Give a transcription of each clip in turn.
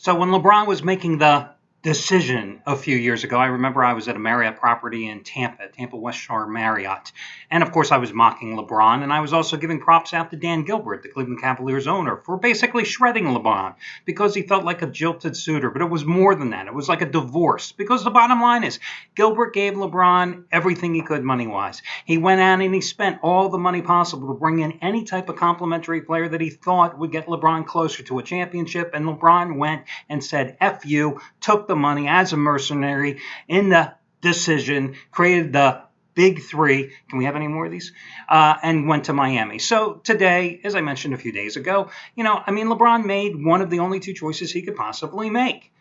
So when LeBron was making the decision a few years ago, I remember I was at a Marriott property in Tampa West Shore Marriott. And of course I was mocking LeBron, and I was also giving props out to Dan Gilbert, the Cleveland Cavaliers owner, for basically shredding LeBron because he felt like a jilted suitor. But it was more than that. It was like a divorce, because the bottom line is Gilbert gave LeBron everything he could money-wise. He went out and he spent all the money possible to bring in any type of complimentary player that he thought would get LeBron closer to a championship, and LeBron went and said, F you, took the money as a mercenary in the decision, created the big three. Can we have any more of these? And went to Miami. So today, as I mentioned a few days ago, LeBron made one of the only two choices he could possibly make.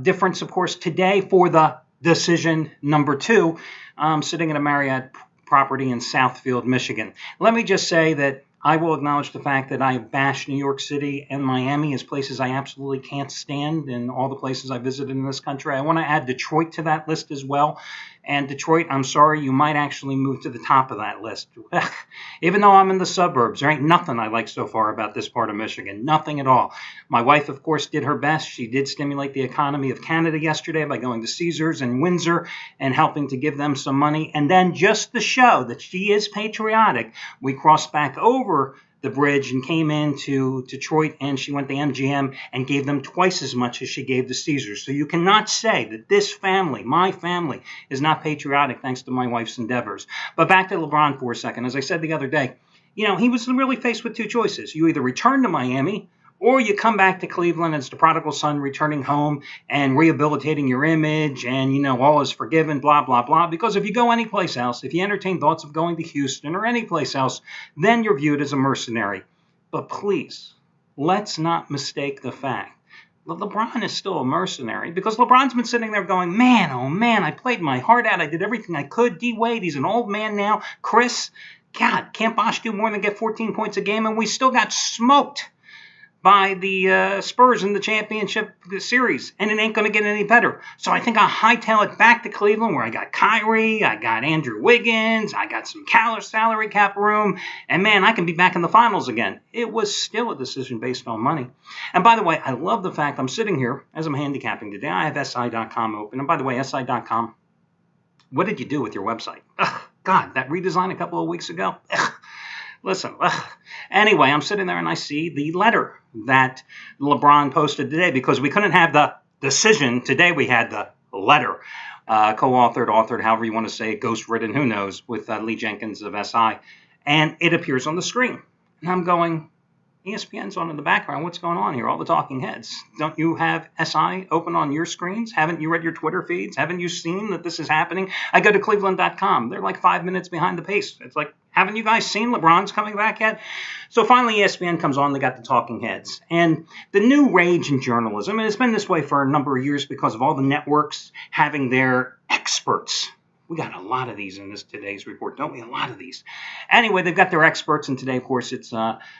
Difference, of course, today for the decision number two, sitting at a Marriott property in Southfield, Michigan. Let me just say that I will acknowledge the fact that I bash New York City and Miami as places I absolutely can't stand, and all the places I visited in this country. I want to add Detroit to that list as well. And Detroit, I'm sorry, you might actually move to the top of that list. Even though I'm in the suburbs, there ain't nothing I like so far about this part of Michigan. Nothing at all. My wife, of course, did her best. She did stimulate the economy of Canada yesterday by going to Caesars and Windsor and helping to give them some money. And then just to show that she is patriotic, we crossed back over the bridge and came into Detroit, and she went to MGM and gave them twice as much as she gave the Caesars. So you cannot say that this family, my family, is not patriotic thanks to my wife's endeavors. But back to LeBron for a second. As I said the other day, he was really faced with two choices. You either return to Miami, or you come back to Cleveland as the prodigal son returning home and rehabilitating your image, and, all is forgiven, blah, blah, blah. Because if you go anyplace else, if you entertain thoughts of going to Houston or anyplace else, then you're viewed as a mercenary. But please, let's not mistake the fact that LeBron is still a mercenary, because LeBron's been sitting there going, man, oh man, I played my heart out. I did everything I could. D-Wade, he's an old man now. Chris, God, can't Bosh do more than get 14 points a game? And we still got smoked by the Spurs in the championship series, and it ain't going to get any better. So I think I'll hightail it back to Cleveland, where I got Kyrie, I got Andrew Wiggins, I got some salary cap room, and man, I can be back in the finals again. It was still a decision based on money. And by the way, I love the fact I'm sitting here, as I'm handicapping today, I have SI.com open. And by the way, SI.com, what did you do with your website? Ugh, God, that redesign a couple of weeks ago? Ugh. Listen, anyway, I'm sitting there and I see the letter that LeBron posted today, because we couldn't have the decision. Today we had the letter, co-authored, however you want to say it, ghost-written, who knows, with Lee Jenkins of SI. And it appears on the screen. And I'm going, ESPN's on in the background. What's going on here? All the talking heads. Don't you have SI open on your screens? Haven't you read your Twitter feeds? Haven't you seen that this is happening? I go to Cleveland.com. They're like 5 minutes behind the pace. It's like, haven't you guys seen LeBron's coming back yet? So finally ESPN comes on. They got the talking heads. And the new rage in journalism, and it's been this way for a number of years because of all the networks having their experts. We got a lot of these in today's report, don't we? A lot of these. Anyway, they've got their experts, and today, of course, it's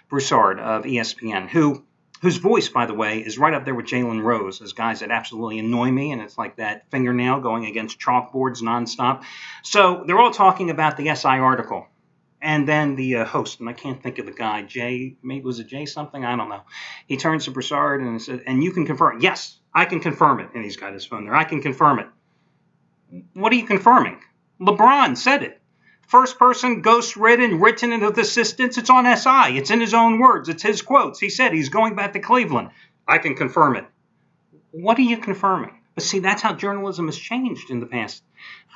Broussard of ESPN, whose voice, by the way, is right up there with Jalen Rose, as guys that absolutely annoy me, and it's like that fingernail going against chalkboards nonstop. So they're all talking about the SI article. And then the host, and I can't think of the guy, Jay, maybe was it Jay something? I don't know. He turns to Broussard and said, and you can confirm. Yes, I can confirm it. And he's got his phone there. I can confirm it. What are you confirming? LeBron said it. First person, ghost-written, written with assistance. It's on SI. It's in his own words. It's his quotes. He said he's going back to Cleveland. I can confirm it. What are you confirming? But see, that's how journalism has changed in the past,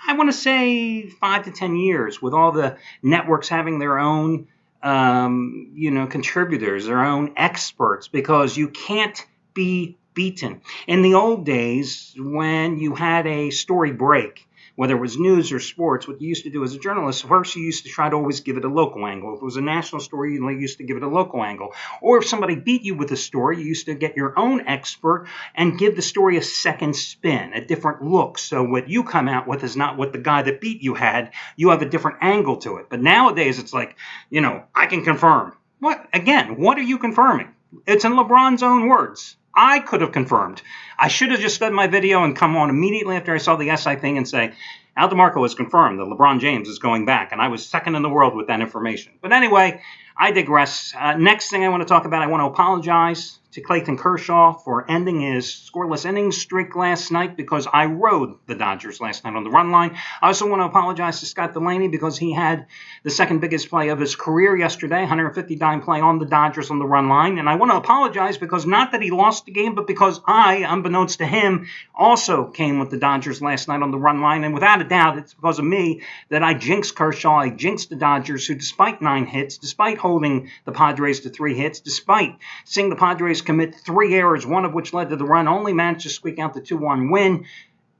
I want to say 5 to 10 years, with all the networks having their own, contributors, their own experts, because you can't be beaten. In the old days, when you had a story break, whether it was news or sports, what you used to do as a journalist, first you used to try to always give it a local angle. If it was a national story, you used to give it a local angle. Or if somebody beat you with a story, you used to get your own expert and give the story a second spin, a different look. So what you come out with is not what the guy that beat you had. You have a different angle to it. But nowadays, it's like, I can confirm. What? Again, what are you confirming? It's in LeBron's own words. I could have confirmed. I should have just done my video and come on immediately after I saw the SI thing and say, Al DeMarco has confirmed that LeBron James is going back, and I was second in the world with that information. But anyway, I digress. Next thing I want to talk about, I want to apologize to Clayton Kershaw for ending his scoreless innings streak last night because I rode the Dodgers last night on the run line. I also want to apologize to Scott Delaney because he had the second biggest play of his career yesterday, 150 dime play on the Dodgers on the run line. And I want to apologize because not that he lost the game, but because I, unbeknownst to him, also came with the Dodgers last night on the run line. And without a doubt, it's because of me that I jinxed Kershaw. I jinxed the Dodgers, who despite 9 hits, despite holding the Padres to 3 hits, despite seeing the Padres commit 3 errors, one of which led to the run, only managed to squeak out the 2-1 win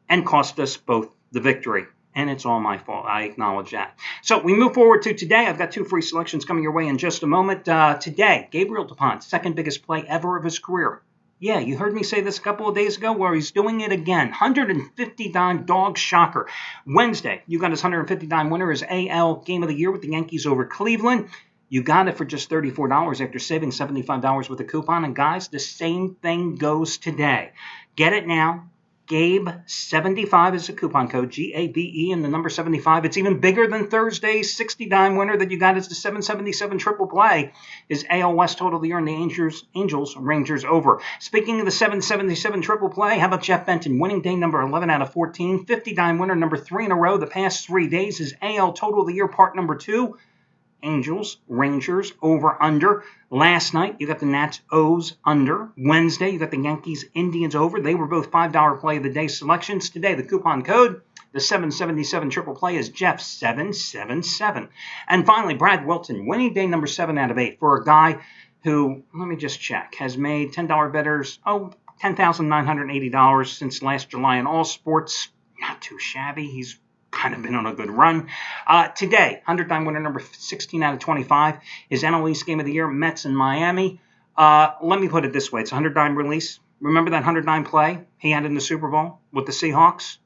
and cost us both the victory. And it's all my fault. I acknowledge that. So we move forward to today. I've got 2 free selections coming your way in just a moment. Today, Gabriel DuPont, second biggest play ever of his career. Yeah, you heard me say this a couple of days ago where he's doing it again. 150 dime dog shocker. Wednesday, you got his 150 dime winner, his AL Game of the Year with the Yankees over Cleveland. You got it for just $34 after saving $75 with a coupon. And guys, the same thing goes today. Get it now. Gabe75 is the coupon code, G-A-B-E, and the number 75. It's even bigger than Thursday's 60-dime winner that you got as the 777 triple play. Is AL West total of the year and the Angels Rangers over. Speaking of the 777 triple play, how about Jeff Benton? Winning day number 11 out of 14. 50-dime winner number 3 in a row the past 3 days. Is AL total of the year part number 2. Angels, Rangers, over, under. Last night, you got the Nats, O's, under. Wednesday, you got the Yankees, Indians, over. They were both $5 play of the day selections. Today, the coupon code, the 777 triple play, is Jeff777. And finally, Brad Wilton, winning day number 7 out of 8 for a guy who, let me just check, has made $10 bettors, $10,980 since last July in all sports. Not too shabby. He's kind of been on a good run. Today, 100-dime winner number 16 out of 25 is NL East Game of the Year, Mets in Miami. Let me put it this way. It's a 100-dime release. Remember that 100-dime play he had in the Super Bowl with the Seahawks?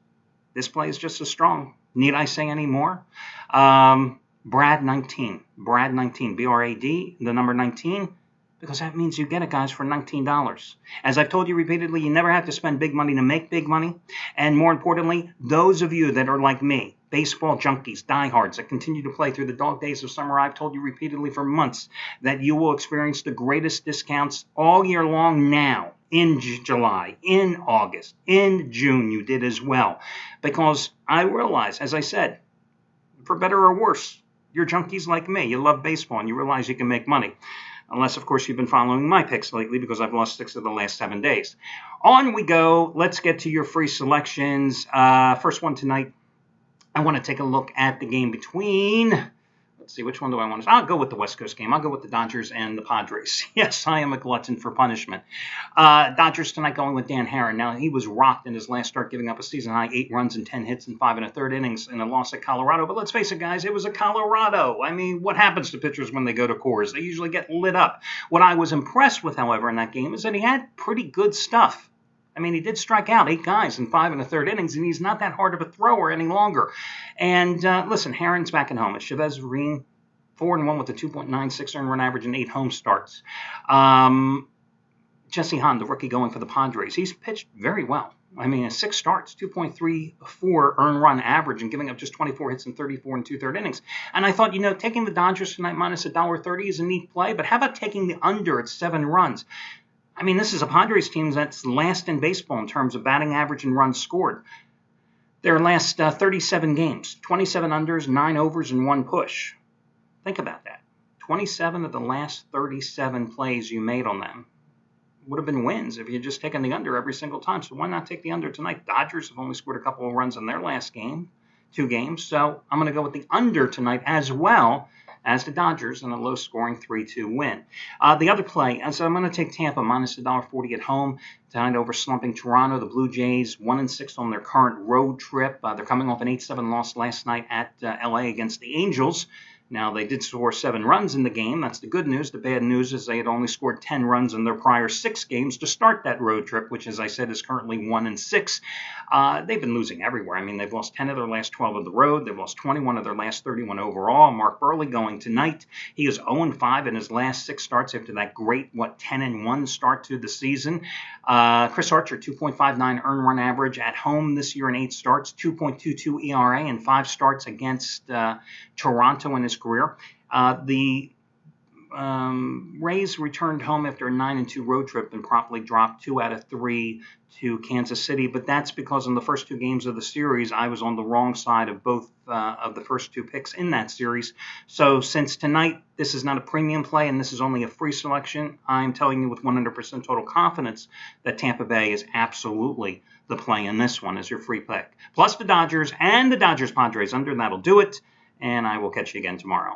This play is just as strong. Need I say any more? Brad 19, B-R-A-D, the number 19. Because that means you get it, guys, for $19. As I've told you repeatedly, you never have to spend big money to make big money. And more importantly, those of you that are like me, baseball junkies, diehards that continue to play through the dog days of summer, I've told you repeatedly for months that you will experience the greatest discounts all year long now, in July, in August, in June. You did as well. Because I realize, as I said, for better or worse, you're junkies like me. You love baseball and you realize you can make money. Unless, of course, you've been following my picks lately because I've lost 6 of the last 7 days. On we go. Let's get to your free selections. First one tonight, I want to take a look at the game between... Let's see, which one do I want to... I'll go with the West Coast game. I'll go with the Dodgers and the Padres. Yes, I am a glutton for punishment. Dodgers tonight going with Dan Haren. Now, he was rocked in his last start, giving up a season-high 8 runs and 10 hits in 5 1/3 innings in a loss at Colorado. But let's face it, guys, it was a Colorado. I mean, what happens to pitchers when they go to Coors? They usually get lit up. What I was impressed with, however, in that game is that he had pretty good stuff. I mean, he did strike out 8 guys in 5 1/3 innings, and he's not that hard of a thrower any longer. And listen, Haren's back at home. It's Chavez Ravine, 4-1 with a 2.96 earned run average and 8 home starts. Jesse Hahn, the rookie going for the Padres, he's pitched very well. I mean, 6 starts, 2.34 earned run average, and giving up just 24 hits in 34 and 2/3 innings. And I thought, taking the Dodgers tonight minus $1.30 is a neat play, but how about taking the under at 7 runs? I mean, this is a Padres team that's last in baseball in terms of batting average and runs scored. Their last 37 games, 27 unders, 9 overs, and 1 push. Think about that. 27 of the last 37 plays you made on them would have been wins if you had just taken the under every single time. So why not take the under tonight? Dodgers have only scored a couple of runs in their last 2 games. So I'm going to go with the under tonight as well as the Dodgers in a low-scoring 3-2 win. The other play, so I'm going to take Tampa minus $1.40 at home tonight over slumping Toronto. The Blue Jays 1-6 on their current road trip. They're coming off an 8-7 loss last night at LA against the Angels. Now, they did score 7 runs in the game. That's the good news. The bad news is they had only scored 10 runs in their prior 6 games to start that road trip, which, as I said, is currently 1-6. They've been losing everywhere. I mean, they've lost 10 of their last 12 of the road. They've lost 21 of their last 31 overall. Mark Buehrle going tonight. He is 0-5 in his last 6 starts after that great, 10-1 start to the season. Chris Archer, 2.59 earned run average at home this year in 8 starts, 2.22 ERA in 5 starts against Toronto in his career. The Rays returned home after a 9-2 road trip and promptly dropped 2 out of 3 to Kansas City, but that's because in the first 2 games of the series, I was on the wrong side of both of the first 2 picks in that series. So since tonight, this is not a premium play and this is only a free selection, I'm telling you with 100% total confidence that Tampa Bay is absolutely the play in this one as your free pick. Plus the Dodgers and the Dodgers-Padres under, that'll do it, and I will catch you again tomorrow.